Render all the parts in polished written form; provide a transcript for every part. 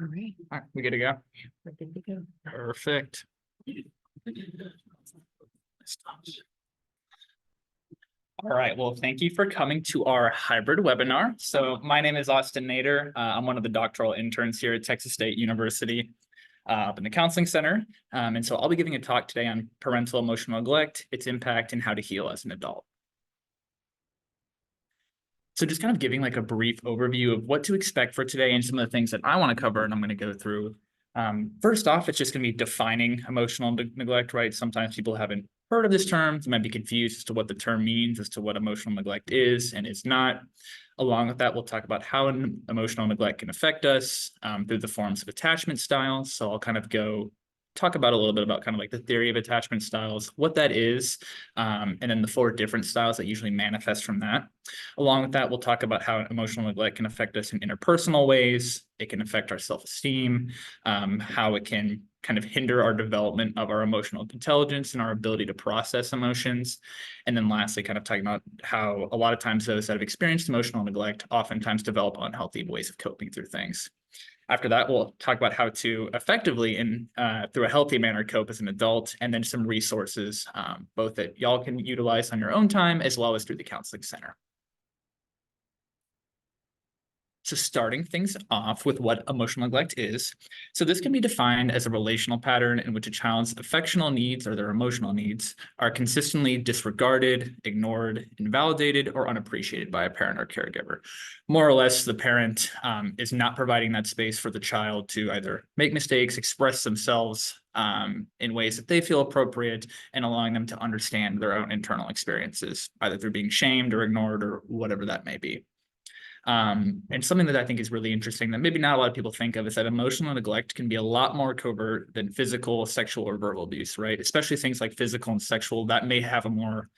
All right, All right, we good to go? we're good to go. Perfect. All right, well, thank you for coming to our hybrid webinar. So my name is Austin Nader. I'm one of the doctoral interns here at Texas State University up in the Counseling Center. And so I'll be giving a talk today on parental emotional neglect, its impact, and how to heal as an adult. So just kind of giving like a brief overview of what to expect for today and some of the things that I want to cover and I'm going to go through. First off, it's just going to be defining emotional neglect, right? Sometimes people haven't heard of this term. They might be confused as to what the term means, as to what emotional neglect is and is not. Along with that, we'll talk about how emotional neglect can affect us through the forms of attachment styles. So I'll kind of talk about a little bit about kind of like the theory of attachment styles, what that is, and then the 4 different styles that usually manifest from that. Along with that, we'll talk about how emotional neglect can affect us in interpersonal ways. It can affect our self-esteem, how it can kind of hinder our development of our emotional intelligence and our ability to process emotions. And then lastly, kind of talking about how a lot of times those that have experienced emotional neglect oftentimes develop unhealthy ways of coping through things. After that, we'll talk about how to effectively and through a healthy manner cope as an adult, and then some resources, both that y'all can utilize on your own time, as well as through the Counseling Center. So starting things off with what emotional neglect is. So this can be defined as a relational pattern in which a child's affectional needs or their emotional needs are consistently disregarded, ignored, invalidated, or unappreciated by a parent or caregiver. More or less, the parent is not providing that space for the child to either make mistakes, express themselves in ways that they feel appropriate, and allowing them to understand their own internal experiences, either through being shamed or ignored or whatever that may be. And something that I think is really interesting that maybe not a lot of people think of is that emotional neglect can be a lot more covert than physical, sexual, or verbal abuse, right? Especially things like physical and sexual that may have a more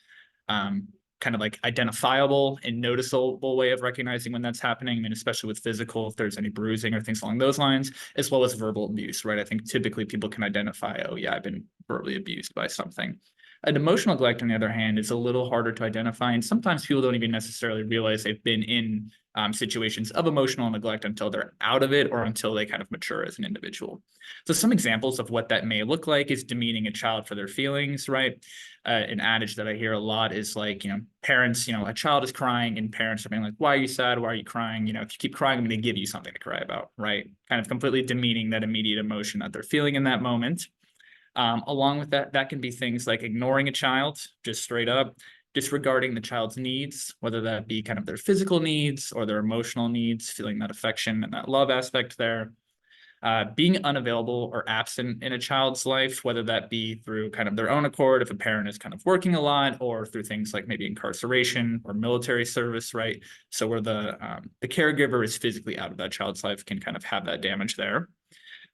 kind of like identifiable and noticeable way of recognizing when that's happening. I mean, especially with physical, if there's any bruising or things along those lines, as well as verbal abuse, right? I think typically people can identify, oh yeah, I've been verbally abused by something. An emotional neglect, on the other hand, is a little harder to identify. And sometimes people don't even necessarily realize they've been in situations of emotional neglect until they're out of it or until they kind of mature as an individual. So some examples of what that may look like is demeaning a child for their feelings, right? An adage that I hear a lot is like, parents, a child is crying and parents are being like, why are you sad? Why are you crying? If you keep crying, I'm going to give you something to cry about, right? Kind of completely demeaning that immediate emotion that they're feeling in that moment. Along with that, that can be things like ignoring a child, just straight up, disregarding the child's needs, whether that be kind of their physical needs or their emotional needs, feeling that affection and that love aspect there. Being unavailable or absent in a child's life, whether that be through kind of their own accord, if a parent is kind of working a lot, or through things like maybe incarceration or military service, right? So where the caregiver is physically out of that child's life can kind of have that damage there.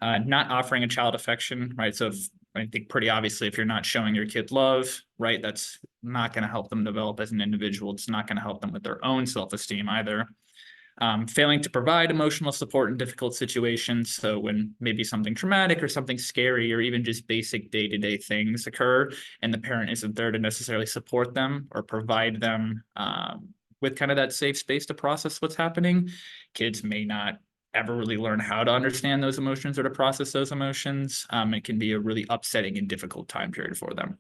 Not offering a child affection, right? So I think pretty obviously, if you're not showing your kid love, right, that's not going to help them develop as an individual. It's not going to help them with their own self-esteem either. Failing to provide emotional support in difficult situations. So when maybe something traumatic or something scary or even just basic day-to-day things occur and the parent isn't there to necessarily support them or provide them with kind of that safe space to process what's happening, kids may not ever really learn how to understand those emotions or to process those emotions. It can be a really upsetting and difficult time period for them.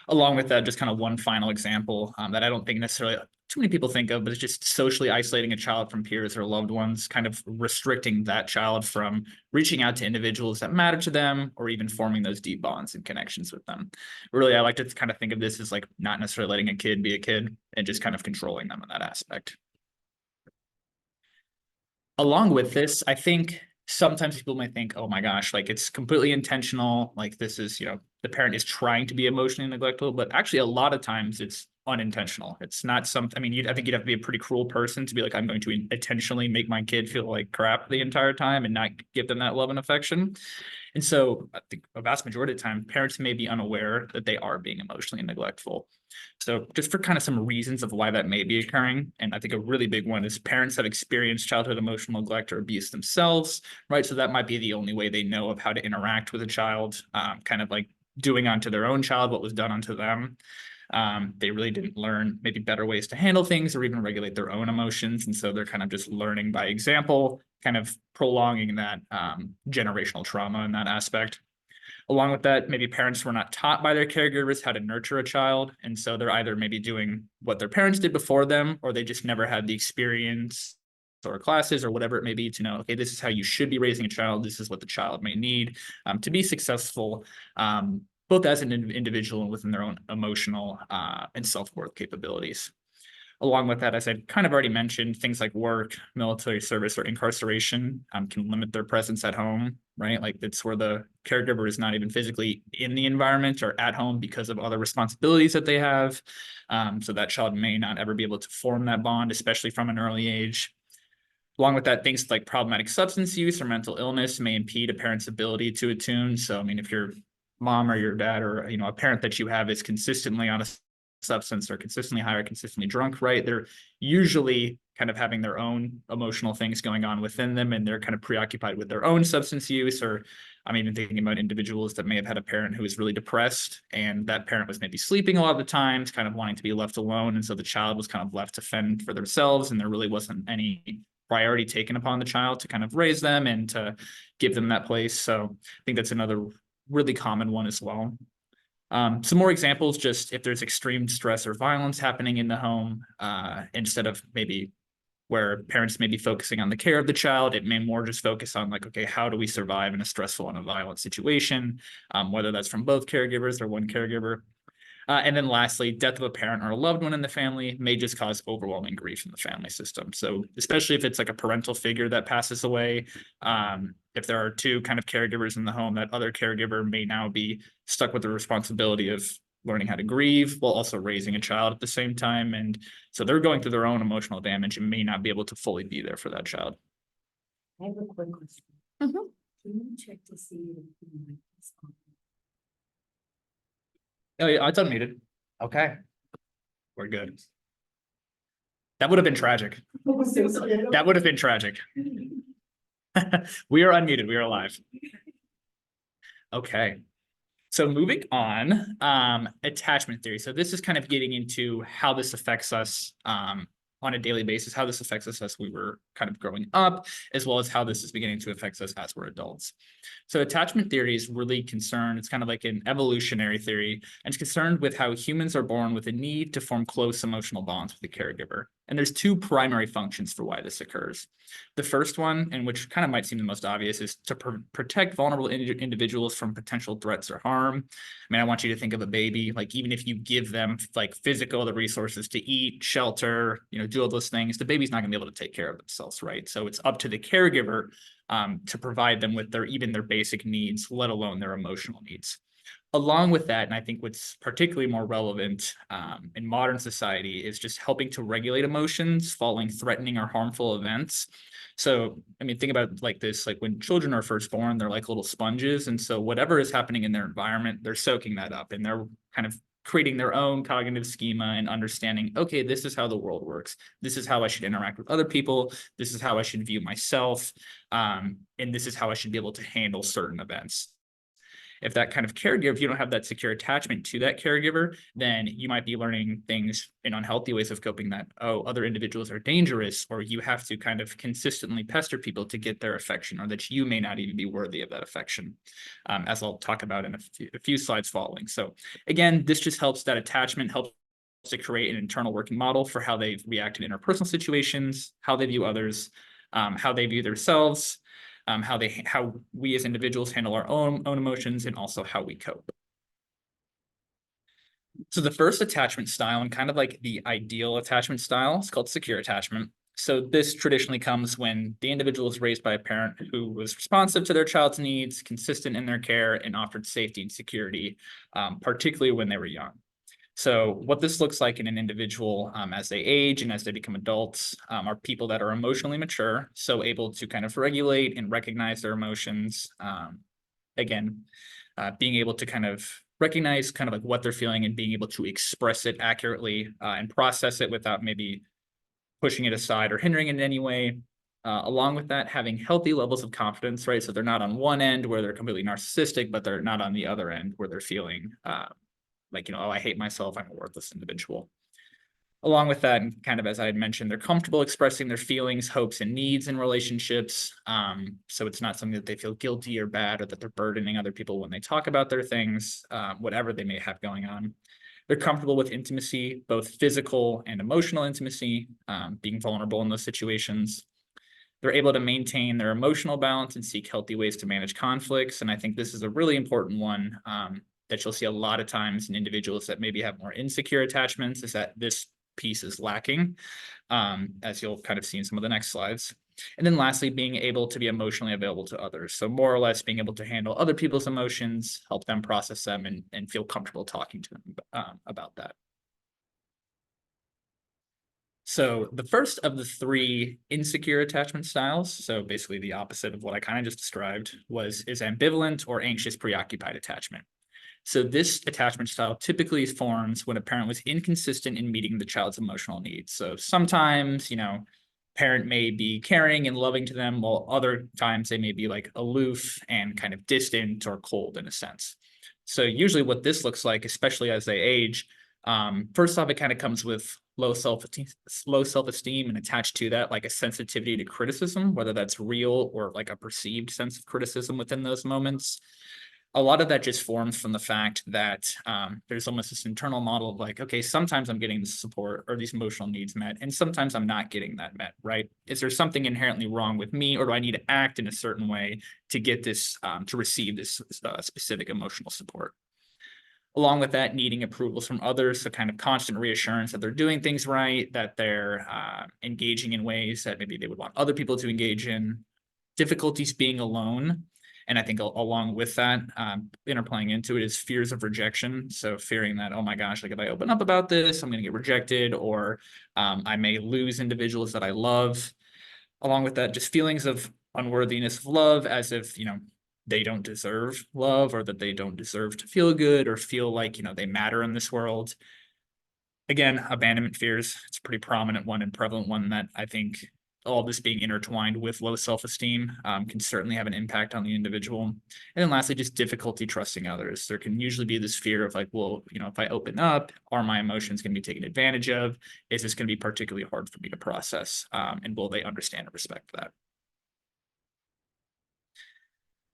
Along with that, just kind of one final example that I don't think necessarily too many people think of, but it's just socially isolating a child from peers or loved ones, kind of restricting that child from reaching out to individuals that matter to them or even forming those deep bonds and connections with them. Really, I like to kind of think of this as like not necessarily letting a kid be a kid and just kind of controlling them in that aspect. Along with this, I think sometimes people might think, oh my gosh, like it's completely intentional. Like this is, the parent is trying to be emotionally neglectful, but actually a lot of times it's unintentional. It's not something, I mean, I think you'd have to be a pretty cruel person to be like, I'm going to intentionally make my kid feel like crap the entire time and not give them that love and affection. And so I think a vast majority of the time, parents may be unaware that they are being emotionally neglectful. So just for kind of some reasons of why that may be occurring, and I think a really big one is parents have experienced childhood emotional neglect or abuse themselves, right? So that might be the only way they know of how to interact with a child, kind of like doing onto their own child what was done onto them. They really didn't learn maybe better ways to handle things or even regulate their own emotions. And so they're kind of just learning by example kind of prolonging that generational trauma in that aspect. Along with that, maybe parents were not taught by their caregivers how to nurture a child. And so they're either maybe doing what their parents did before them, or they just never had the experience or classes or whatever it may be to know, okay, this is how you should be raising a child. This is what the child may need to be successful, both as an individual and within their own emotional and self-worth capabilities. Along with that, as I kind of already mentioned, things like work, military service, or incarceration can limit their presence at home, right? Like it's where the caregiver is not even physically in the environment or at home because of other responsibilities that they have. So that child may not ever be able to form that bond, especially from an early age. Along with that, things like problematic substance use or mental illness may impede a parent's ability to attune. So, I mean, if your mom or your dad or, a parent that you have is consistently on a substance or consistently high or consistently drunk, right? They're usually kind of having their own emotional things going on within them, and they're kind of preoccupied with their own substance use. Or I'm even thinking about individuals that may have had a parent who was really depressed, and that parent was maybe sleeping a lot of the times, kind of wanting to be left alone. And so the child was kind of left to fend for themselves, and there really wasn't any priority taken upon the child to kind of raise them and to give them that place. So I think that's another really common one as well. Some more examples, just if there's extreme stress or violence happening in the home, instead of maybe where parents may be focusing on the care of the child, it may more just focus on like, okay, how do we survive in a stressful and a violent situation, whether that's from both caregivers or one caregiver. And then lastly, death of a parent or a loved one in the family may just cause overwhelming grief in the family system. So especially if it's like a parental figure that passes away, if there are two kind of caregivers in the home, that other caregiver may now be stuck with the responsibility of learning how to grieve while also raising a child at the same time. And so they're going through their own emotional damage and may not be able to fully be there for that child. I have a quick question. Mhm. Can you check to see if you might this on? Oh yeah, it's unmuted. Okay. We're good. That would have been tragic. That would have been tragic. We are unmuted. We are alive. Okay. So moving on, attachment theory. So this is kind of getting into how this affects us on a daily basis, how this affects us as we were kind of growing up, as well as how this is beginning to affect us as we're adults. So attachment theory is really concerned, it's kind of like an evolutionary theory, and it's concerned with how humans are born with a need to form close emotional bonds with the caregiver. And there's two primary functions for why this occurs. The first one, and which kind of might seem the most obvious, is to protect vulnerable individuals from potential threats or harm. I mean, I want you to think of a baby, like even if you give them like physical, the resources to eat, shelter, do all those things, the baby's not gonna be able to take care of themselves, right? So it's up to the caregiver to provide them with even their basic needs, let alone their emotional needs. Along with that, and I think what's particularly more relevant in modern society is just helping to regulate emotions following threatening or harmful events. So, I mean, think about it like this, like when children are first born, they're like little sponges. And so whatever is happening in their environment, they're soaking that up and they're kind of creating their own cognitive schema and understanding, okay, this is how the world works. This is how I should interact with other people. This is how I should view myself. And this is how I should be able to handle certain events. If that kind of caregiver, if you don't have that secure attachment to that caregiver, then you might be learning things in unhealthy ways of coping that, oh, other individuals are dangerous, or you have to kind of consistently pester people to get their affection, or that you may not even be worthy of that affection, as I'll talk about in a few slides following. So again, this just helps that attachment helps to create an internal working model for how they react in interpersonal situations, how they view others, how they view themselves, how we as individuals handle our own emotions, and also how we cope. So the first attachment style, and kind of like the ideal attachment style, is called secure attachment. So this traditionally comes when the individual is raised by a parent who was responsive to their child's needs, consistent in their care, and offered safety and security, particularly when they were young. So what this looks like in an individual as they age and as they become adults are people that are emotionally mature, so able to kind of regulate and recognize their emotions. Again, being able to kind of recognize kind of like what they're feeling and being able to express it accurately and process it without maybe pushing it aside or hindering it in any way. Along with that, having healthy levels of confidence, right? So they're not on one end where they're completely narcissistic, but they're not on the other end where they're feeling like, oh, I hate myself, I'm a worthless individual. Along with that, and kind of as I had mentioned, they're comfortable expressing their feelings, hopes, and needs in relationships. So it's not something that they feel guilty or bad, or that they're burdening other people when they talk about their things, whatever they may have going on. They're comfortable with intimacy, both physical and emotional intimacy, being vulnerable in those situations. They're able to maintain their emotional balance and seek healthy ways to manage conflicts. And I think this is a really important one that you'll see a lot of times in individuals that maybe have more insecure attachments, is that this piece is lacking, as you'll kind of see in some of the next slides. And then lastly, being able to be emotionally available to others. So more or less being able to handle other people's emotions, help them process them, and feel comfortable talking to them about that. So the first of the three insecure attachment styles, so basically the opposite of what I kind of just described, is ambivalent or anxious preoccupied attachment. So this attachment style typically forms when a parent was inconsistent in meeting the child's emotional needs. So sometimes, parent may be caring and loving to them, while other times they may be like aloof and kind of distant or cold in a sense. So usually what this looks like, especially as they age, first off, it kind of comes with low self-esteem, and attached to that, like a sensitivity to criticism, whether that's real or like a perceived sense of criticism within those moments. A lot of that just forms from the fact that there's almost this internal model of like, okay, sometimes I'm getting the support or these emotional needs met, and sometimes I'm not getting that met, right? Is there something inherently wrong with me, or do I need to act in a certain way to get this, to receive this specific emotional support? Along with that, needing approvals from others, so kind of constant reassurance that they're doing things right, that they're engaging in ways that maybe they would want other people to engage in, difficulties being alone. And I think along with that, interplaying into it is fears of rejection. So fearing that, oh my gosh, like if I open up about this, I'm going to get rejected, or I may lose individuals that I love. Along with that, just feelings of unworthiness of love, as if, they don't deserve love, or that they don't deserve to feel good or feel like, they matter in this world. Again, abandonment fears, it's a pretty prominent one and prevalent one that I think all this being intertwined with low self-esteem can certainly have an impact on the individual. And then lastly, just difficulty trusting others. There can usually be this fear of like, well, if I open up, are my emotions going to be taken advantage of? Is this going to be particularly hard for me to process? And will they understand and respect that?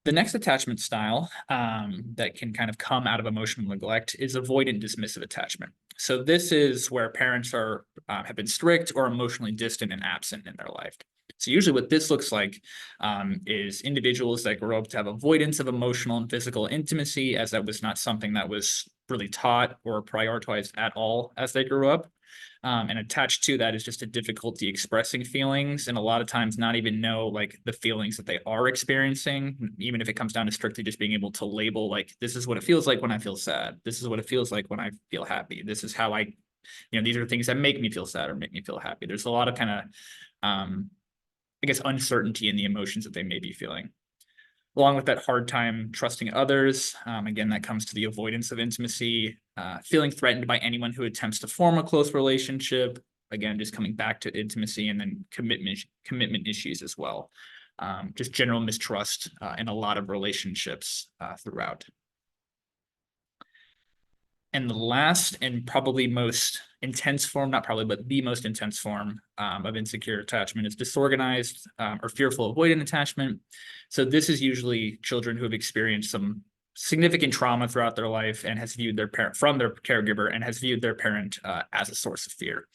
The next attachment style that can kind of come out of emotional neglect is avoidant dismissive attachment. So this is where parents have been strict or emotionally distant and absent in their life. So usually what this looks like is individuals that grow up to have avoidance of emotional and physical intimacy, as that was not something that was really taught or prioritized at all as they grew up. And attached to that is just a difficulty expressing feelings, and a lot of times not even know like the feelings that they are experiencing, even if it comes down to strictly just being able to label like, this is what it feels like when I feel sad. This is what it feels like when I feel happy. This is how these are things that make me feel sad or make me feel happy. There's a lot of kind of, I guess, uncertainty in the emotions that they may be feeling. Along with that hard time trusting others. Again, that comes to the avoidance of intimacy, feeling threatened by anyone who attempts to form a close relationship. Again, just coming back to intimacy, and then commitment issues as well. Just general mistrust in a lot of relationships throughout. And the last and probably most intense form, not probably, but the most intense form of insecure attachment is disorganized or fearful avoidant attachment. So this is usually children who have experienced some significant trauma throughout their life and has viewed their parent from their caregiver and has viewed their parent as a source of fear.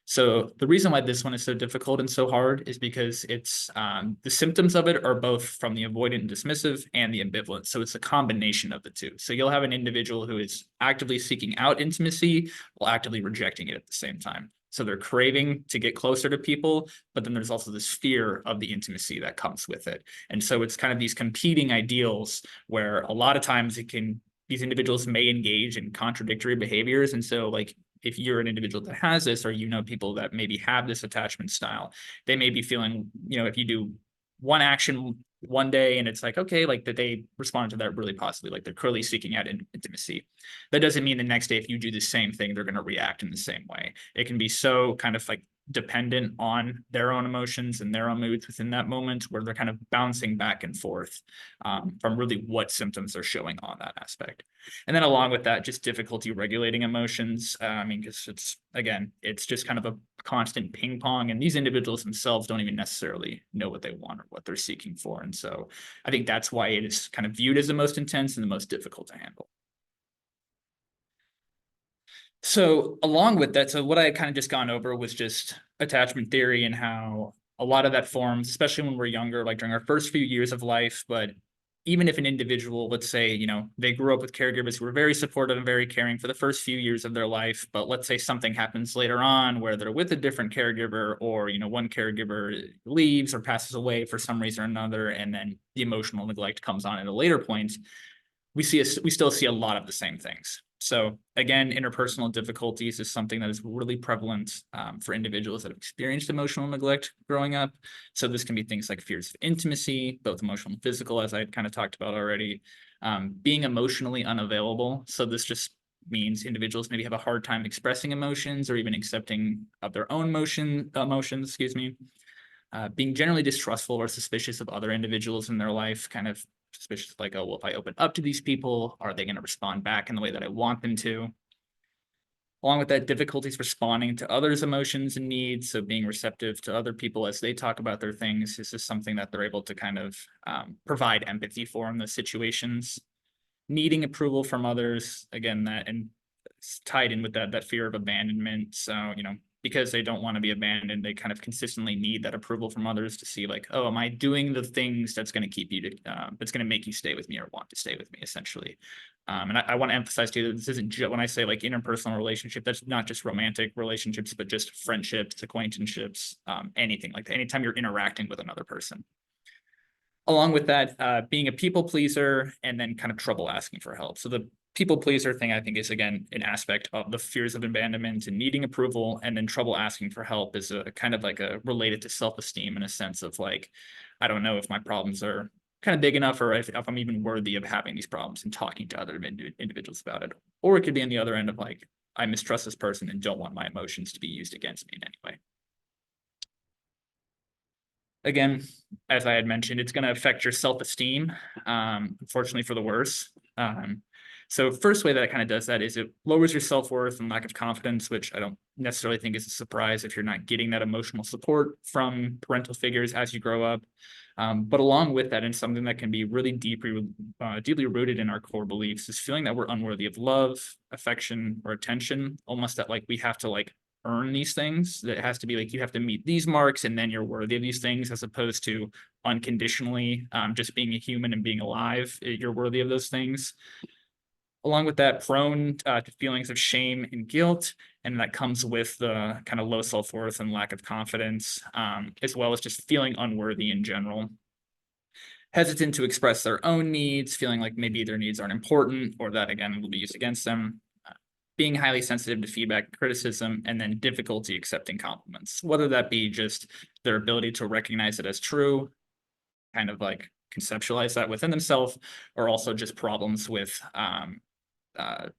So the reason why this one is so difficult and so hard is because it's the symptoms of it are both from the avoidant and dismissive and the ambivalent. So it's a combination of the two. So you'll have an individual who is actively seeking out intimacy while actively rejecting it at the same time. So they're craving to get closer to people, but then there's also this fear of the intimacy that comes with it. And so it's kind of these competing ideals where a lot of times these individuals may engage in contradictory behaviors. And so like, if you're an individual that has this, or people that maybe have this attachment style, they may be feeling, if you do one action one day and it's like, okay, like that they respond to that really positively, like they're clearly seeking out intimacy. That doesn't mean the next day if you do the same thing, they're going to react in the same way. It can be so kind of like dependent on their own emotions and their own moods within that moment, where they're kind of bouncing back and forth from really what symptoms are showing on that aspect. And then along with that, just difficulty regulating emotions. I mean, because it's just kind of a constant ping pong, and these individuals themselves don't even necessarily know what they want or what they're seeking for. And so I think that's why it is kind of viewed as the most intense and the most difficult to handle. So along with that, so what I had kind of just gone over was just attachment theory and how a lot of that forms, especially when we're younger, like during our first few years of life. But even if an individual, let's say, they grew up with caregivers who were very supportive and very caring for the first few years of their life, but let's say something happens later on where they're with a different caregiver, or, one caregiver leaves or passes away for some reason or another, and then the emotional neglect comes on at a later point, we still see a lot of the same things. So again, interpersonal difficulties is something that is really prevalent for individuals that have experienced emotional neglect growing up. So this can be things like fears of intimacy, both emotional and physical, as I kind of talked about already, being emotionally unavailable. So this just means individuals maybe have a hard time expressing emotions or even accepting of their own emotions, being generally distrustful or suspicious of other individuals in their life, kind of suspicious, like, oh, well, if I open up to these people, are they going to respond back in the way that I want them to? Along with that, difficulties responding to others' emotions and needs. So being receptive to other people as they talk about their things is just something that they're able to kind of provide empathy for in those situations. Needing approval from others, again, that and it's tied in with that fear of abandonment. So, because they don't want to be abandoned, they kind of consistently need that approval from others to see, like, oh, am I doing the things that's going to keep you that's going to make you stay with me or want to stay with me, essentially. And I want to emphasize too that this isn't just, when I say like interpersonal relationship, that's not just romantic relationships, but just friendships, acquaintanceships, anything like that, anytime you're interacting with another person. Along with that, being a people pleaser and then kind of trouble asking for help. So the people pleaser thing, I think, is, again, an aspect of the fears of abandonment and needing approval, and then trouble asking for help is a kind of like a related to self-esteem, in a sense of like, I don't know if my problems are kind of big enough, or if I'm even worthy of having these problems and talking to other individuals about it. Or it could be on the other end of like, I mistrust this person and don't want my emotions to be used against me in any way. Again, as I had mentioned, it's going to affect your self-esteem, unfortunately for the worse. So first way that it kind of does that is it lowers your self-worth and lack of confidence, which I don't necessarily think is a surprise if you're not getting that emotional support from parental figures as you grow up. But along with that, and something that can be really deeply rooted in our core beliefs, is feeling that we're unworthy of love, affection, or attention, almost that like we have to like earn these things. That it has to be like you have to meet these marks and then you're worthy of these things, as opposed to unconditionally just being a human and being alive, you're worthy of those things. Along with that, prone to feelings of shame and guilt, and that comes with the kind of low self-worth and lack of confidence, as well as just feeling unworthy in general. Hesitant to express their own needs, feeling like maybe their needs aren't important, or that, again, will be used against them. Being highly sensitive to feedback and criticism, and then difficulty accepting compliments, whether that be just their ability to recognize it as true, kind of like conceptualize that within themselves, or also just problems with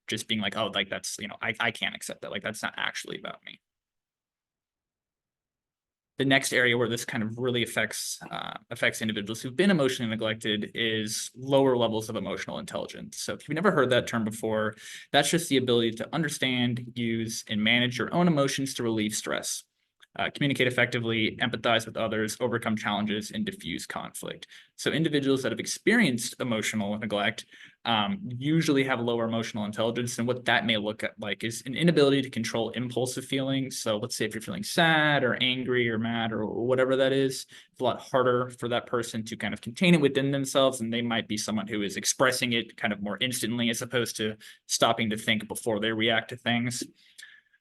just being like, oh, like that's, I can't accept that. Like, that's not actually about me. The next area where this kind of really affects individuals who've been emotionally neglected is lower levels of emotional intelligence. So if you've never heard that term before, that's just the ability to understand, use, and manage your own emotions to relieve stress. Communicate effectively, empathize with others, overcome challenges, and diffuse conflict. So individuals that have experienced emotional neglect usually have lower emotional intelligence. And what that may look like is an inability to control impulsive feelings. So let's say if you're feeling sad or angry or mad or whatever that is, it's a lot harder for that person to kind of contain it within themselves. And they might be someone who is expressing it kind of more instantly, as opposed to stopping to think before they react to things.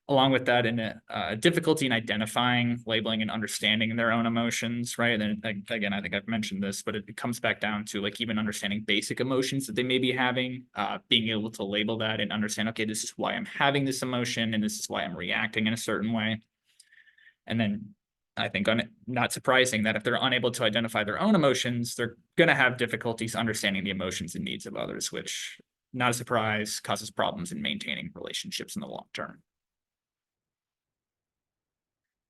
Along with that, in a difficulty in identifying, labeling, and understanding their own emotions, right? And again, I think I've mentioned this, but it comes back down to like even understanding basic emotions that they may be having, being able to label that and understand, okay, this is why I'm having this emotion, and this is why I'm reacting in a certain way. And then I think not surprising that if they're unable to identify their own emotions, they're going to have difficulties understanding the emotions and needs of others, which, not a surprise, causes problems in maintaining relationships in the long term.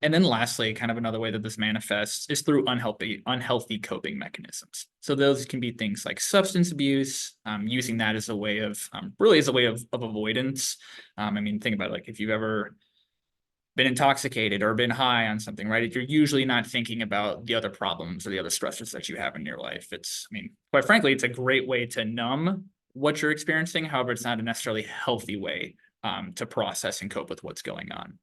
And then lastly, kind of another way that this manifests is through unhealthy coping mechanisms. So those can be things like substance abuse, using that as a way of really as a way of avoidance. I mean, think about it, like if you've ever been intoxicated or been high on something, right? You're usually not thinking about the other problems or the other stressors that you have in your life. It's, I mean, quite frankly, it's a great way to numb what you're experiencing. However, it's not a necessarily healthy way to process and cope with what's going on.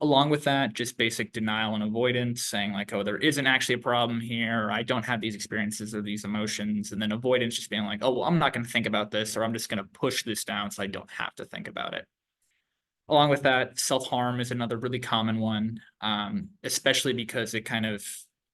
Along with that, just basic denial and avoidance, saying like, oh, there isn't actually a problem here, or I don't have these experiences or these emotions. And then avoidance just being like, oh, well, I'm not going to think about this, or I'm just going to push this down so I don't have to think about it. Along with that, self-harm is another really common one, especially because it kind of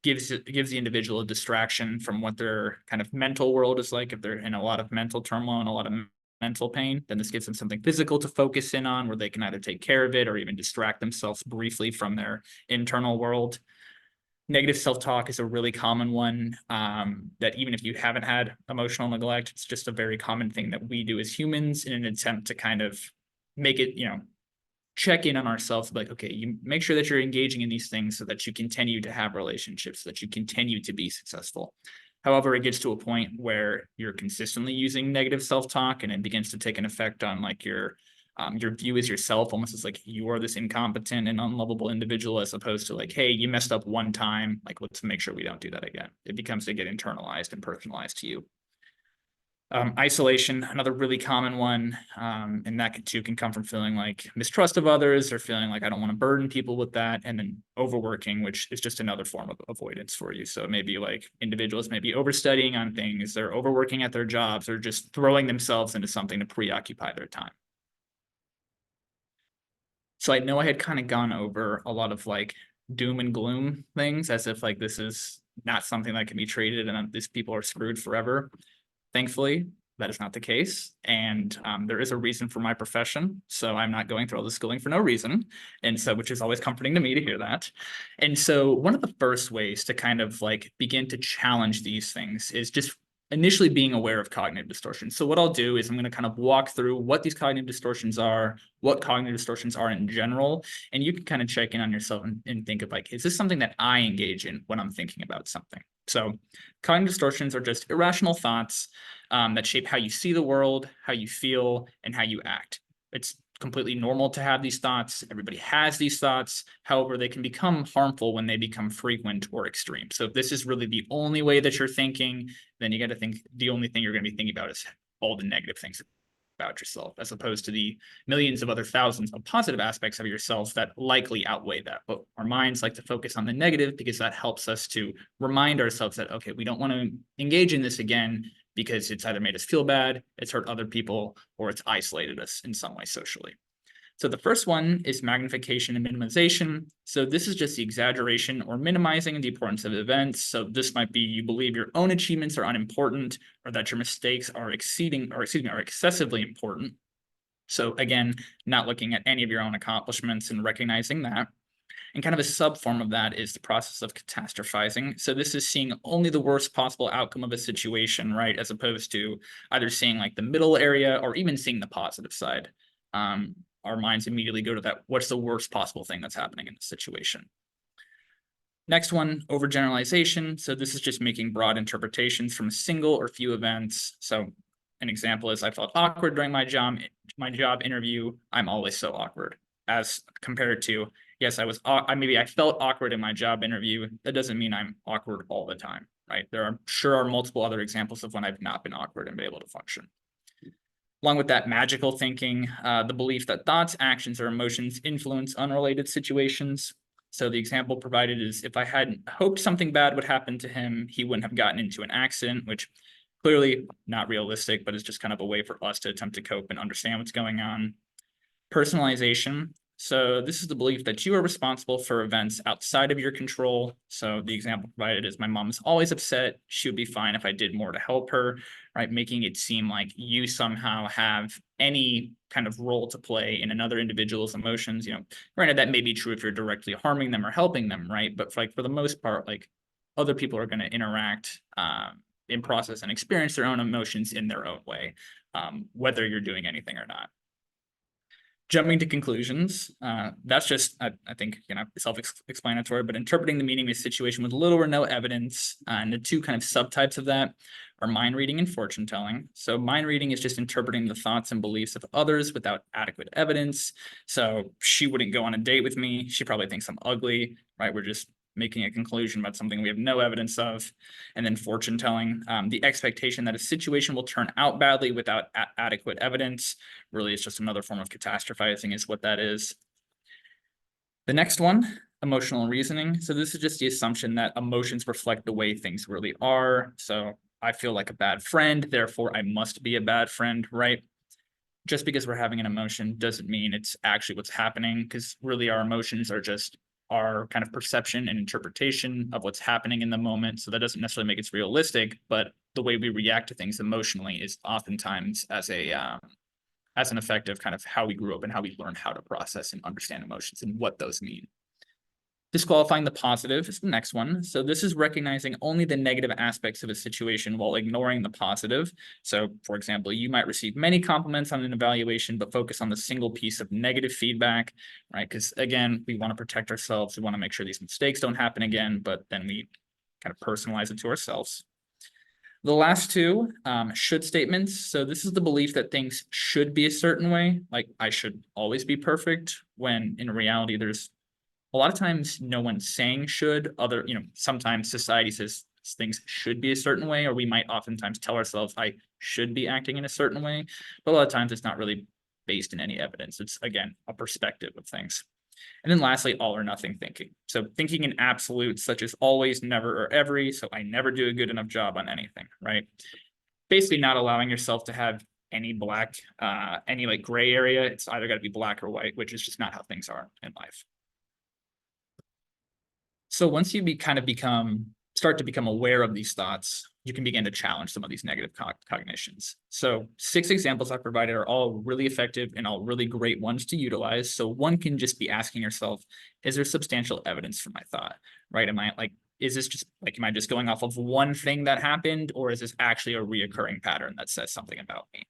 gives the individual a distraction from what their kind of mental world is like. If they're in a lot of mental turmoil and a lot of mental pain, then this gives them something physical to focus in on where they can either take care of it or even distract themselves briefly from their internal world. Negative self-talk is a really common one, that even if you haven't had emotional neglect, it's just a very common thing that we do as humans in an attempt to kind of make it, check in on ourselves, like, okay, you make sure that you're engaging in these things so that you continue to have relationships, so that you continue to be successful. However, it gets to a point where you're consistently using negative self-talk and it begins to take an effect on like your view as yourself, almost as like you are this incompetent and unlovable individual, as opposed to like, hey, you messed up one time, like let's make sure we don't do that again. It becomes to get internalized and personalized to you. Isolation, another really common one, and that too can come from feeling like mistrust of others or feeling like I don't want to burden people with that. And then overworking, which is just another form of avoidance for you. So maybe like individuals may be overstudying on things, they're overworking at their jobs, or just throwing themselves into something to preoccupy their time. So I know I had kind of gone over a lot of like doom and gloom things as if like this is not something that can be treated and these people are screwed forever. Thankfully, that is not the case. And there is a reason for my profession. So I'm not going through all the schooling for no reason. And so, which is always comforting to me to hear that. And so one of the first ways to kind of like begin to challenge these things is just initially being aware of cognitive distortions. So what I'll do is I'm going to kind of walk through what these cognitive distortions are, what cognitive distortions are in general, and you can kind of check in on yourself and think of like, is this something that I engage in when I'm thinking about something? So cognitive distortions are just irrational thoughts that shape how you see the world, how you feel, and how you act. It's completely normal to have these thoughts. Everybody has these thoughts. However, they can become harmful when they become frequent or extreme. So if this is really the only way that you're thinking, then you got to think the only thing you're going to be thinking about is all the negative things about yourself, as opposed to the millions of other thousands of positive aspects of yourself that likely outweigh that. But our minds like to focus on the negative because that helps us to remind ourselves that, okay, we don't want to engage in this again because it's either made us feel bad, it's hurt other people, or it's isolated us in some way socially. So the first one is magnification and minimization. So this is just the exaggeration or minimizing the importance of events. So this might be you believe your own achievements are unimportant, or that your mistakes are excessively important. So again, not looking at any of your own accomplishments and recognizing that. And kind of a sub form of that is the process of catastrophizing. So this is seeing only the worst possible outcome of a situation, right? As opposed to either seeing like the middle area or even seeing the positive side. Our minds immediately go to that, what's the worst possible thing that's happening in the situation? Next one, overgeneralization. So this is just making broad interpretations from a single or few events. So an example is I felt awkward during my job interview. I'm always so awkward, as compared to, yes, maybe I felt awkward in my job interview. That doesn't mean I'm awkward all the time, right? There are multiple other examples of when I've not been awkward and been able to function. Along with that, magical thinking, the belief that thoughts, actions, or emotions influence unrelated situations. So the example provided is if I hadn't hoped something bad would happen to him, he wouldn't have gotten into an accident, which clearly not realistic, but it's just kind of a way for us to attempt to cope and understand what's going on. Personalization. So this is the belief that you are responsible for events outside of your control. So the example provided is my mom's always upset. She would be fine if I did more to help her, right? Making it seem like you somehow have any kind of role to play in another individual's emotions. Granted, that may be true if you're directly harming them or helping them, right? But for the most part, like other people are going to interact in process and experience their own emotions in their own way, whether you're doing anything or not. Jumping to conclusions, that's just, I think, self-explanatory, but interpreting the meaning of a situation with little or no evidence. And the two kind of subtypes of that are mind reading and fortune telling. So mind reading is just interpreting the thoughts and beliefs of others without adequate evidence. So she wouldn't go on a date with me. She probably thinks I'm ugly, right? We're just making a conclusion about something we have no evidence of. And then fortune telling, the expectation that a situation will turn out badly without adequate evidence. Really, it's just another form of catastrophizing is what that is. The next one, emotional reasoning. So this is just the assumption that emotions reflect the way things really are. So I feel like a bad friend, therefore I must be a bad friend, right? Just because we're having an emotion doesn't mean it's actually what's happening, because really our emotions are just our kind of perception and interpretation of what's happening in the moment. So that doesn't necessarily make it realistic, but the way we react to things emotionally is oftentimes as an effect of kind of how we grew up and how we learned how to process and understand emotions and what those mean. Disqualifying the positive is the next one. So this is recognizing only the negative aspects of a situation while ignoring the positive. So for example, you might receive many compliments on an evaluation, but focus on the single piece of negative feedback, right? Because again, we want to protect ourselves. We want to make sure these mistakes don't happen again, but then we kind of personalize it to ourselves. The last two, should statements. So this is the belief that things should be a certain way, like I should always be perfect, when in reality, there's a lot of times no one's saying should. Sometimes society says things should be a certain way, or we might oftentimes tell ourselves I should be acting in a certain way, but a lot of times it's not really based in any evidence. It's, again, a perspective of things. And then lastly, all or nothing thinking. So thinking in absolutes such as always, never, or every. So I never do a good enough job on anything, right? Basically not allowing yourself to have any any like gray area. It's either got to be black or white, which is just not how things are in life. So once you start to become aware of these thoughts, you can begin to challenge some of these negative cognitions. So 6 examples I provided are all really effective and all really great ones to utilize. So one can just be asking yourself, is there substantial evidence for my thought, right? Am I just going off of one thing that happened, or is this actually a reoccurring pattern that says something about me?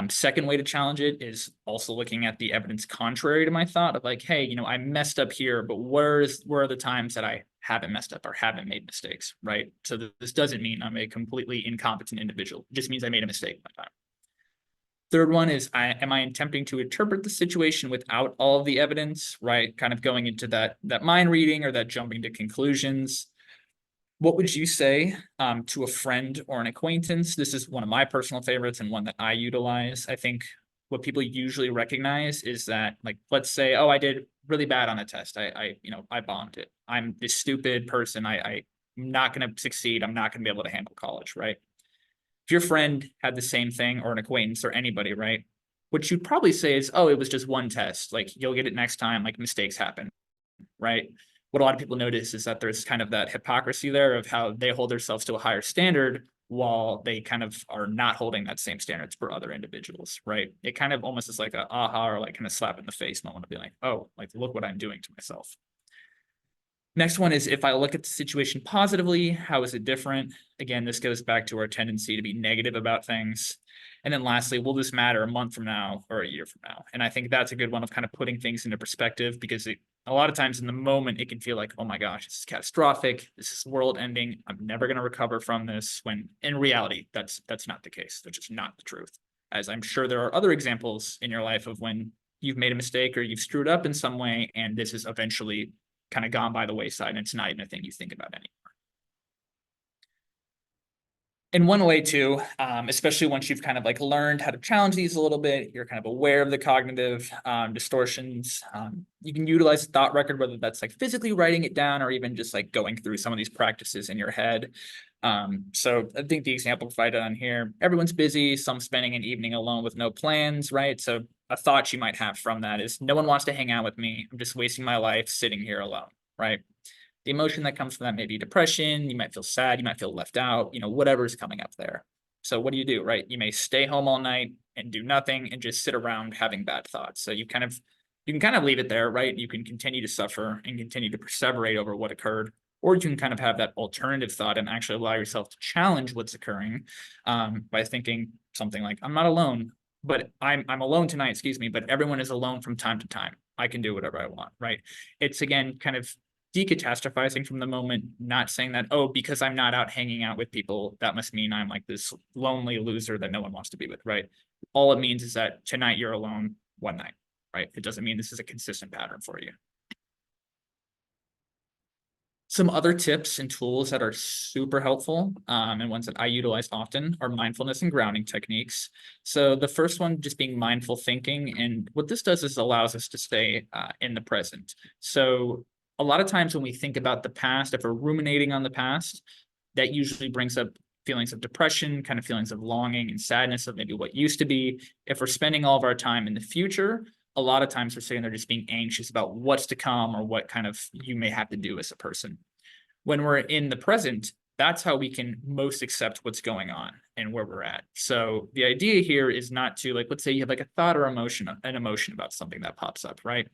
Second way to challenge it is also looking at the evidence contrary to my thought of like, hey, I messed up here, but where are the times that I haven't messed up or haven't made mistakes, right? So this doesn't mean I'm a completely incompetent individual. It just means I made a mistake one time. Third one is, am I attempting to interpret the situation without all of the evidence, right? Kind of going into that mind reading or that jumping to conclusions. What would you say to a friend or an acquaintance? This is one of my personal favorites and one that I utilize. I think what people usually recognize is that, like, let's say, oh, I did really bad on a test. I bombed it. I'm this stupid person. I'm not going to succeed. I'm not going to be able to handle college, right? If your friend had the same thing, or an acquaintance or anybody, right? What you'd probably say is, oh, it was just one test. Like, you'll get it next time. Like, mistakes happen, right? What a lot of people notice is that there's kind of that hypocrisy there of how they hold themselves to a higher standard while they kind of are not holding that same standards for other individuals, right? It kind of almost is like a aha, or like kind of slap in the face moment to be like, oh, like, look what I'm doing to myself. Next one is, if I look at the situation positively, how is it different? Again, this goes back to our tendency to be negative about things. And then lastly, will this matter a month from now or a year from now? And I think that's a good one of kind of putting things into perspective, because a lot of times in the moment, it can feel like, oh my gosh, this is catastrophic. This is world ending. I'm never going to recover from this, when in reality, that's not the case. That's just not the truth. As I'm sure there are other examples in your life of when you've made a mistake or you've screwed up in some way, and this is eventually kind of gone by the wayside, and it's not even a thing you think about anymore. In one way too, especially once you've kind of like learned how to challenge these a little bit, you're kind of aware of the cognitive distortions. You can utilize a thought record, whether that's like physically writing it down or even just like going through some of these practices in your head. So I think the example provided on here, everyone's busy, some spending an evening alone with no plans, right? So a thought you might have from that is, no one wants to hang out with me. I'm just wasting my life sitting here alone, right? The emotion that comes from that may be depression. You might feel sad. You might feel left out, whatever's coming up there. So what do, right? You may stay home all night and do nothing and just sit around having bad thoughts. So you can kind of leave it there, right? You can continue to suffer and continue to perseverate over what occurred, or you can kind of have that alternative thought and actually allow yourself to challenge what's occurring by thinking something like, I'm not alone. but I'm alone tonight, excuse me, but everyone is alone from time to time. I can do whatever I want, right? It's again kind of decatastrophizing from the moment, not saying that, oh, because I'm not out hanging out with people, that must mean I'm like this lonely loser that no one wants to be with, right? All it means is that tonight you're alone one night, right? It doesn't mean this is a consistent pattern for you. Some other tips and tools that are super helpful and ones that I utilize often are mindfulness and grounding techniques. So the first one just being mindful thinking. And what this does is allows us to stay in the present. So a lot of times when we think about the past, if we're ruminating on the past, that usually brings up feelings of depression, kind of feelings of longing and sadness of maybe what used to be. If we're spending all of our time in the future, a lot of times we're sitting there just being anxious about what's to come or what kind of you may have to do as a person. When we're in the present, that's how we can most accept what's going on and where we're at. So the idea here is not to, like, let's say you have like a thought or an emotion about something that pops up, right?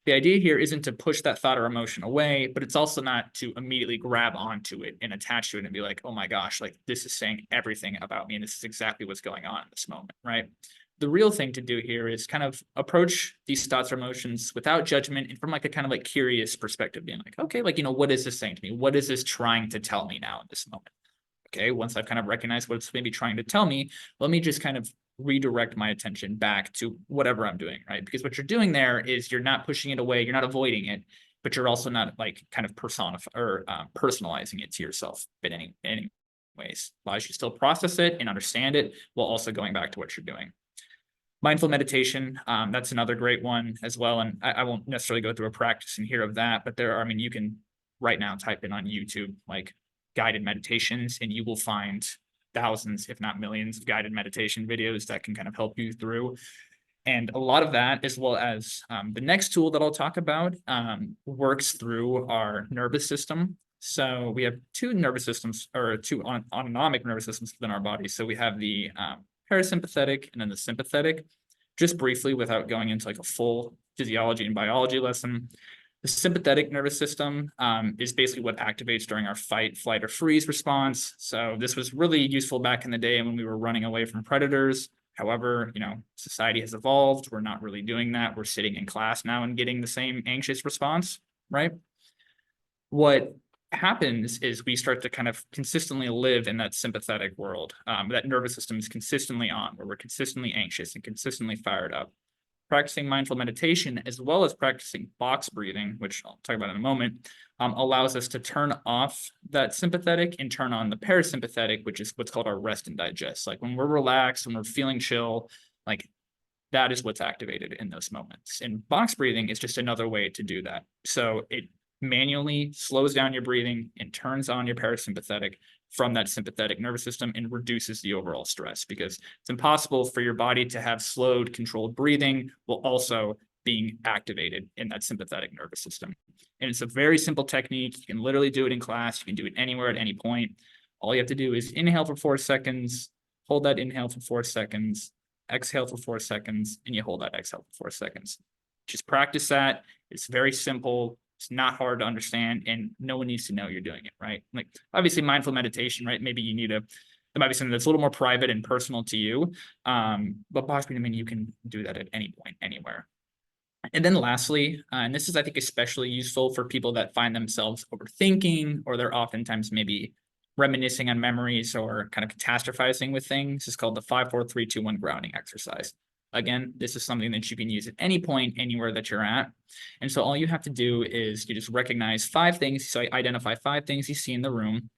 The idea here isn't to push that thought or emotion away, but it's also not to immediately grab onto it and attach to it and be like, oh my gosh, like this is saying everything about me and this is exactly what's going on in this moment, right? The real thing to do here is kind of approach these thoughts or emotions without judgment and from like a kind of like curious perspective, being like, okay, like, what is this saying to me? What is this trying to tell me now in this moment? Okay, once I've kind of recognized what it's maybe trying to tell me, let me just kind of redirect my attention back to whatever I'm doing, right? Because what you're doing there is you're not pushing it away, you're not avoiding it, but you're also not like kind of personalizing it to yourself in any ways. Allows you to still process it and understand it while also going back to what you're doing. Mindful meditation, that's another great one as well. And I won't necessarily go through a practice in here of that, but there are, I mean, you can right now type in on YouTube, like guided meditations, and you will find thousands, if not millions of guided meditation videos that can kind of help you through. And a lot of that, as well as the next tool that I'll talk about, works through our nervous system. So we have two nervous systems, or two autonomic nervous systems within our body. So we have the parasympathetic and then the sympathetic. Just briefly, without going into like a full physiology and biology lesson, the sympathetic nervous system is basically what activates during our fight, flight, or freeze response. So this was really useful back in the day when we were running away from predators. However, society has evolved. We're not really doing that. We're sitting in class now and getting the same anxious response, right? What happens is we start to kind of consistently live in that sympathetic world. That nervous system is consistently on, where we're consistently anxious and consistently fired up. Practicing mindful meditation, as well as practicing box breathing, which I'll talk about in a moment, allows us to turn off that sympathetic and turn on the parasympathetic, which is what's called our rest and digest. Like when we're relaxed, when we're feeling chill, like that is what's activated in those moments. And box breathing is just another way to do that. So it manually slows down your breathing and turns on your parasympathetic from that sympathetic nervous system and reduces the overall stress, because it's impossible for your body to have slowed, controlled breathing while also being activated in that sympathetic nervous system. And it's a very simple technique. You can literally do it in class. You can do it anywhere at any point. All you have to do is inhale for 4 seconds, hold that inhale for 4 seconds, exhale for 4 seconds, and you hold that exhale for 4 seconds. Just practice that. It's very simple. It's not hard to understand, and no one needs to know you're doing it, right? Like obviously mindful meditation, right? Maybe you need there might be something that's a little more private and personal to you. But box breathing, I mean, you can do that at any point, anywhere. And then lastly, and this is, I think, especially useful for people that find themselves overthinking, or they're oftentimes maybe reminiscing on memories or kind of catastrophizing with things, is called the 5-4-3-2-1 grounding exercise. Again, this is something that you can use at any point, anywhere that you're at. And so all you have to do is you just recognize 5 things. So identify 5 things you see in the room,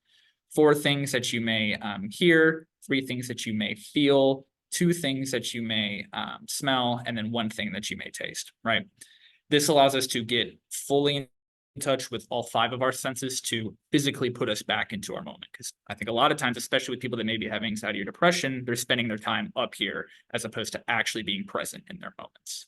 4 things that you may hear, 3 things that you may feel, 2 things that you may smell, and then 1 thing that you may taste, right? This allows us to get fully in touch with all 5 of our senses to physically put us back into our moment. Because I think a lot of times, especially with people that maybe have anxiety or depression, they're spending their time up here as opposed to actually being present in their moments.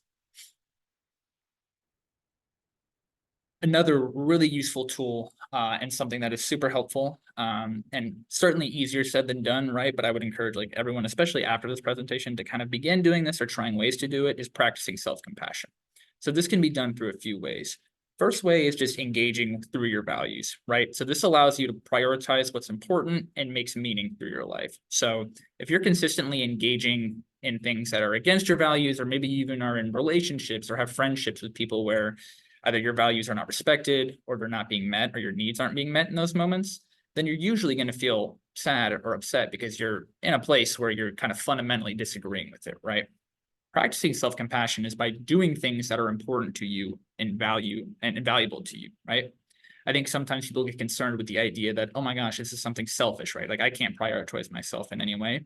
Another really useful tool and something that is super helpful and certainly easier said than done, right? But I would encourage like everyone, especially after this presentation, to kind of begin doing this or trying ways to do it, is practicing self-compassion. So this can be done through a few ways. First way is just engaging through your values, right? So this allows you to prioritize what's important and makes meaning through your life. So if you're consistently engaging in things that are against your values, or maybe you even are in relationships or have friendships with people where either your values are not respected or they're not being met or your needs aren't being met in those moments, then you're usually going to feel sad or upset because you're in a place where you're kind of fundamentally disagreeing with it, right? Practicing self-compassion is by doing things that are important to you and value and valuable to you, right? I think sometimes people get concerned with the idea that, oh my gosh, this is something selfish, right? Like I can't prioritize myself in any way.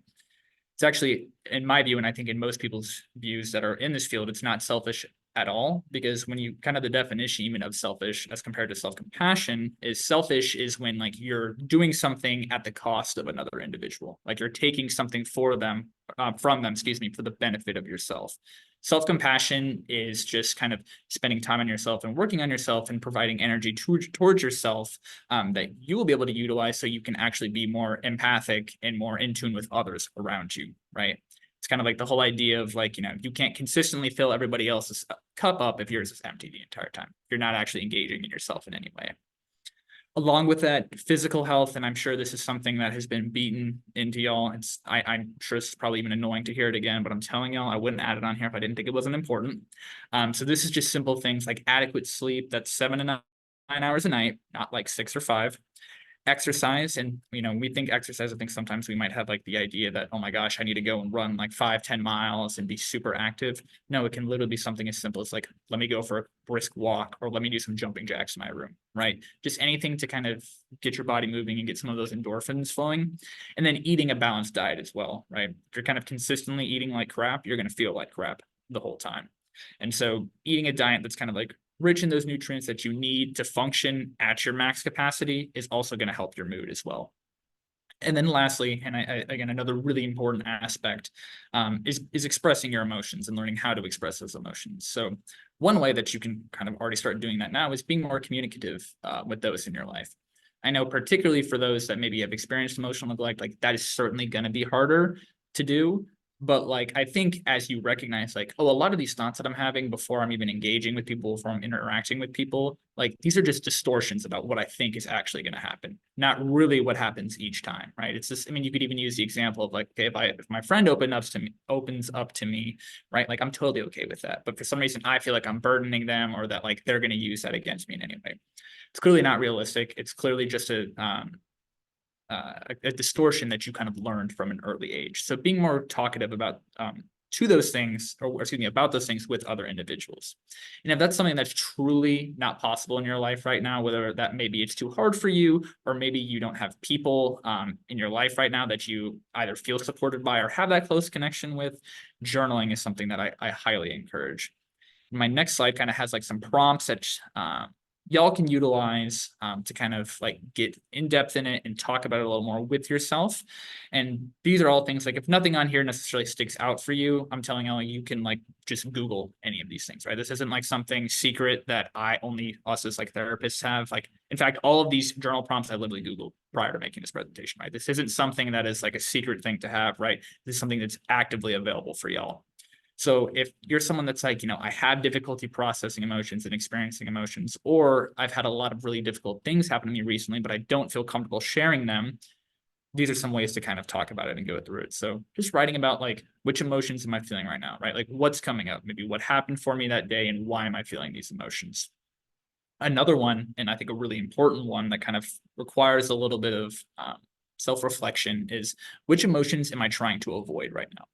It's actually, in my view, and I think in most people's views that are in this field, it's not selfish at all, because when you kind of the definition even of selfish as compared to self-compassion is selfish is when like you're doing something at the cost of another individual, like you're taking something for them, from them, excuse me, for the benefit of yourself. Self-compassion is just kind of spending time on yourself and working on yourself and providing energy towards yourself that you will be able to utilize so you can actually be more empathic and more in tune with others around you, right? It's kind of like the whole idea of like, you can't consistently fill everybody else's cup up if yours is empty the entire time. You're not actually engaging in yourself in any way. Along with that, physical health, and I'm sure this is something that has been beaten into y'all. I'm sure it's probably even annoying to hear it again, but I'm telling y'all, I wouldn't add it on here if I didn't think it wasn't important. So this is just simple things like adequate sleep. That's 7 to 9 hours a night, not like 6 or 5. Exercise, and we think exercise, I think sometimes we might have like the idea that, oh my gosh, I need to go and run like 5-10 miles and be super active. No, it can literally be something as simple as like, let me go for a brisk walk, or let me do some jumping jacks in my room, right? Just anything to kind of get your body moving and get some of those endorphins flowing. And then eating a balanced diet as well, right? If you're kind of consistently eating like crap, you're going to feel like crap the whole time. And so eating a diet that's kind of like rich in those nutrients that you need to function at your max capacity is also going to help your mood as well. And then lastly, and again, another really important aspect is expressing your emotions and learning how to express those emotions. So one way that you can kind of already start doing that now is being more communicative with those in your life. I know particularly for those that maybe have experienced emotional neglect, like that is certainly going to be harder to do. But like, I think as you recognize like, oh, a lot of these thoughts that I'm having before I'm even engaging with people, before I'm interacting with people, like these are just distortions about what I think is actually going to happen, not really what happens each time, right? It's just, I mean, you could even use the example of like, okay, if my friend opens up to me, right? Like I'm totally okay with that. But for some reason, I feel like I'm burdening them, or that like they're going to use that against me in any way. It's clearly not realistic. It's clearly just a distortion that you kind of learned from an early age. So being more talkative about to those things, or excuse me, about those things with other individuals. And if that's something that's truly not possible in your life right now, whether that maybe it's too hard for you, or maybe you don't have people in your life right now that you either feel supported by or have that close connection with, journaling is something that I highly encourage. My next slide kind of has like some prompts that y'all can utilize to kind of like get in depth in it and talk about it a little more with yourself. And these are all things like, if nothing on here necessarily sticks out for you, I'm telling you can like just Google any of these things, right? This isn't like something secret that us as like therapists have. Like, in fact, all of these journal prompts I literally Googled prior to making this presentation, right? This isn't something that is like a secret thing to have, right? This is something that's actively available for y'all. So if you're someone that's like, I have difficulty processing emotions and experiencing emotions, or I've had a lot of really difficult things happen to me recently, but I don't feel comfortable sharing them, these are some ways to kind of talk about it and go through it. So just writing about like, which emotions am I feeling right now, right? Like what's coming up, maybe what happened for me that day and why am I feeling these emotions? Another one, and I think a really important one that kind of requires a little bit of self-reflection, is which emotions am I trying to avoid right now?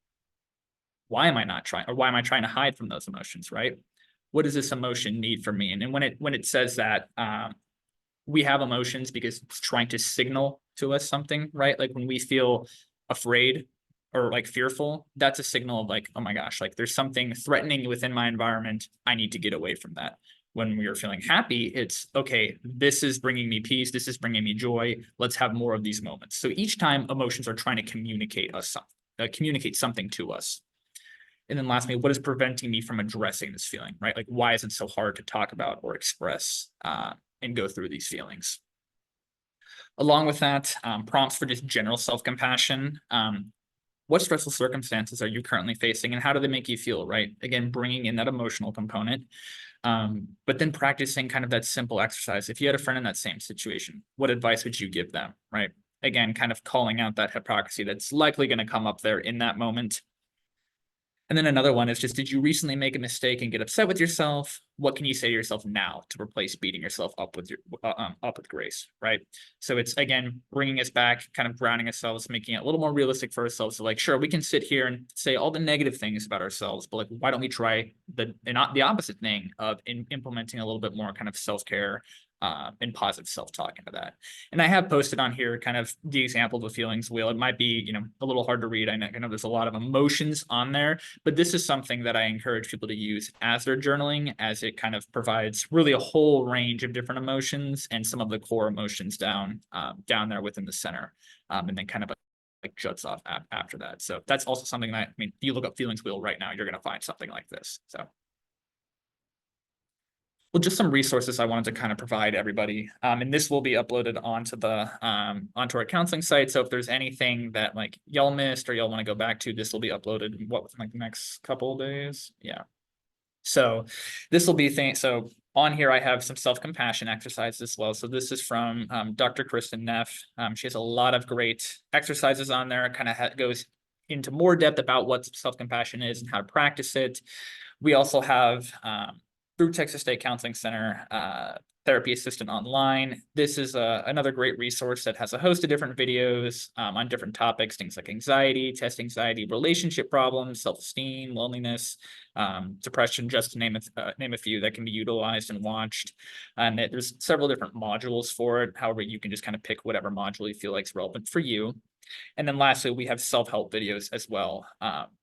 Why am I not trying, or why am I trying to hide from those emotions, right? What does this emotion need from me? And then when it says that we have emotions because it's trying to signal to us something, right? Like when we feel afraid or like fearful, that's a signal of like, oh my gosh, like there's something threatening within my environment. I need to get away from that. When we are feeling happy, it's okay, this is bringing me peace. This is bringing me joy. Let's have more of these moments. So each time emotions are trying to communicate something to us. And then lastly, what is preventing me from addressing this feeling, right? Like, why is it so hard to talk about or express and go through these feelings? Along with that, prompts for just general self-compassion. What stressful circumstances are you currently facing and how do they make you feel, right? Again, bringing in that emotional component, but then practicing kind of that simple exercise. If you had a friend in that same situation, what advice would you give them, right? Again, kind of calling out that hypocrisy that's likely going to come up there in that moment. And then another one is just, did you recently make a mistake and get upset with yourself? What can you say to yourself now to replace beating yourself up with up with grace, right? So it's, again, bringing us back, kind of grounding ourselves, making it a little more realistic for ourselves. So like, sure, we can sit here and say all the negative things about ourselves, but like, why don't we try the opposite thing of implementing a little bit more kind of self-care and positive self-talk into that. And I have posted on here kind of the example of the feelings wheel. It might be, a little hard to read. I know there's a lot of emotions on there, but this is something that I encourage people to use as they're journaling, as it kind of provides really a whole range of different emotions and some of the core emotions down there within the center, and then kind of like juts off after that. So that's also something that, if you look up feelings wheel right now, you're going to find something like this. So. Well, just some resources I wanted to kind of provide everybody. And this will be uploaded onto onto our counseling site. So if there's anything that like y'all missed or y'all want to go back to, this will be uploaded in like the next couple of days. Yeah. So this will be so on here, I have some self-compassion exercises as well. So this is from Dr. Kristen Neff. She has a lot of great exercises on there, kind of goes into more depth about what self-compassion is and how to practice it. We also have through Texas State Counseling Center, Therapy Assistant Online. This is another great resource that has a host of different videos on different topics, things like anxiety, test anxiety, relationship problems, self-esteem, loneliness, depression, just to name a few that can be utilized and watched. And there's several different modules for it. However, you can just kind of pick whatever module you feel like is relevant for you. And then lastly, we have self-help videos as well,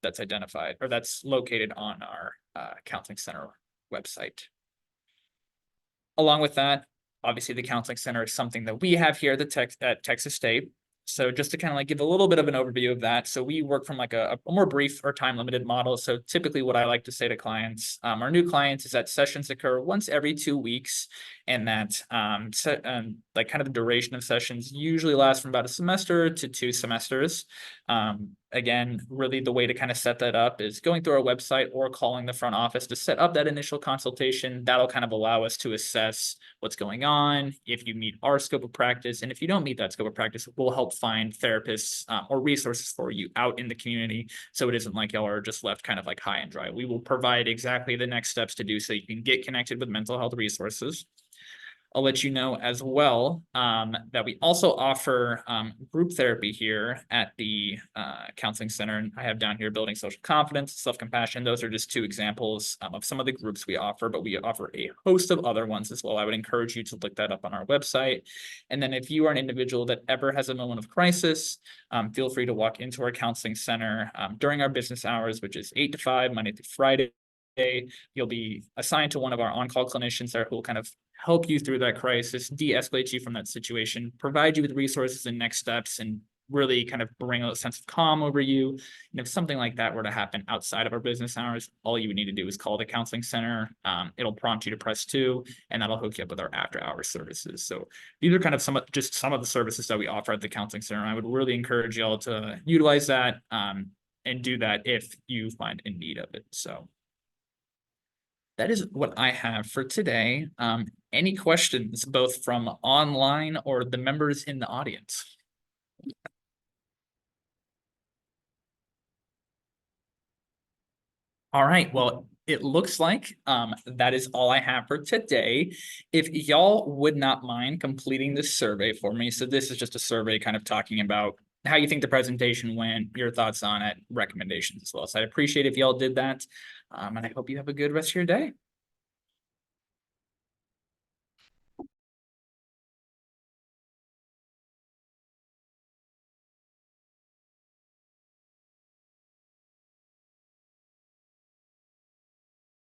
that's identified or that's located on our counseling center website. Along with that, obviously the counseling center is something that we have here at Texas State. So just to kind of like give a little bit of an overview of that. So we work from like a more brief or time limited model. So typically what I like to say to clients, our new clients, is that sessions occur once every 2 weeks, and that like kind of the duration of sessions usually lasts from about a semester to 2 semesters. Again, really the way to kind of set that up is going through our website or calling the front office to set up that initial consultation. That'll kind of allow us to assess what's going on, if you meet our scope of practice. And if you don't meet that scope of practice, we'll help find therapists or resources for you out in the community. So it isn't like y'all are just left kind of like high and dry. We will provide exactly the next steps to do so you can get connected with mental health resources. I'll let you know as well that we also offer group therapy here at the counseling center. And I have down here building social confidence, self-compassion. Those are just 2 examples of some of the groups we offer, but we offer a host of other ones as well. I would encourage you to look that up on our website. And then if you are an individual that ever has a moment of crisis, feel free to walk into our counseling center during our business hours, which is 8 to 5, Monday through Friday. You'll be assigned to one of our on-call clinicians there who will kind of help you through that crisis, de-escalate you from that situation, provide you with resources and next steps, and really kind of bring a sense of calm over you. And if something like that were to happen outside of our business hours, all you would need to do is call the counseling center. It'll prompt you to press 2, and that'll hook you up with our after-hours services. So these are kind of some of the services that we offer at the counseling center. I would really encourage y'all to utilize that and do that if you find in need of it. So that is what I have for today. Any questions, both from online or the members in the audience? All right, well, it looks like that is all I have for today. If y'all would not mind completing this survey for me. So this is just a survey kind of talking about how you think the presentation went, your thoughts on it, recommendations as well. So I appreciate if y'all did that. And I hope you have a good rest of your day.